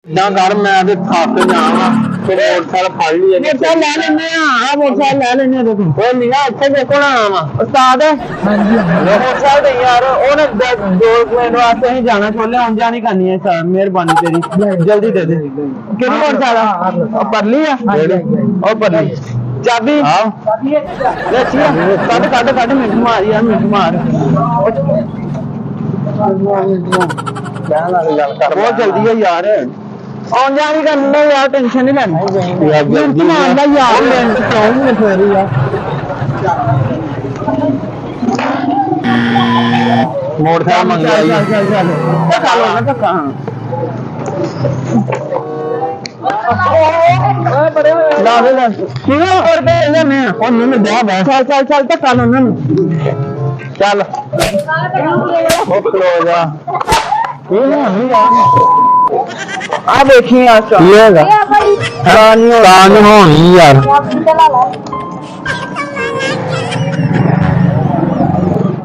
ना कर मैं ते थक जावा फिर मोटरसाइकिल फड़ लिया मोटरसाइकिल ले लेने आ मोटरसाइकिल ले लेने देखो ओए मीना ਇੱਥੇ ਦੇਖੋ ਨਾ ਆਵਾ ਉਸਤਾਦ ਹਾਂਜੀ मोटरसाइकिल ਤੇ ਯਾਰ ਉਹਨੇ 2 ਮਿੰਟ ਵਾਸਤੇ ਹੀ ਜਾਣਾ ਛੋਲੇ ਹੁਣ ਜਾਣੀ ਕਰਨੀ ਹੈ ਸਰ ਮਿਹਰਬਾਨੀ ਤੇਰੀ ਜਲਦੀ ਦੇ ਦੇ ਕਿਹੜੀ मोटरसाइकिल ਉਹ ਪਰਲੀ ਆ ਉਹ ਪਰਲੀ ਚਾਬੀ ਲੈ ਚੀਆ ਕੱਢ ਮਿੰਟ ਮਾਰ ਯਾਰ ਮਿੰਟ ਮਾਰ बहुत जल्दी है यार और जानी करना यार टेंशन नहीं लेनी यार जल्दी आंदा यार क्यों नहीं फिर यार मोटरसाइकिल मंगा चल धक्का लो ना धक्का चल धक्का लो ना चल आ देखिए यार होनी यार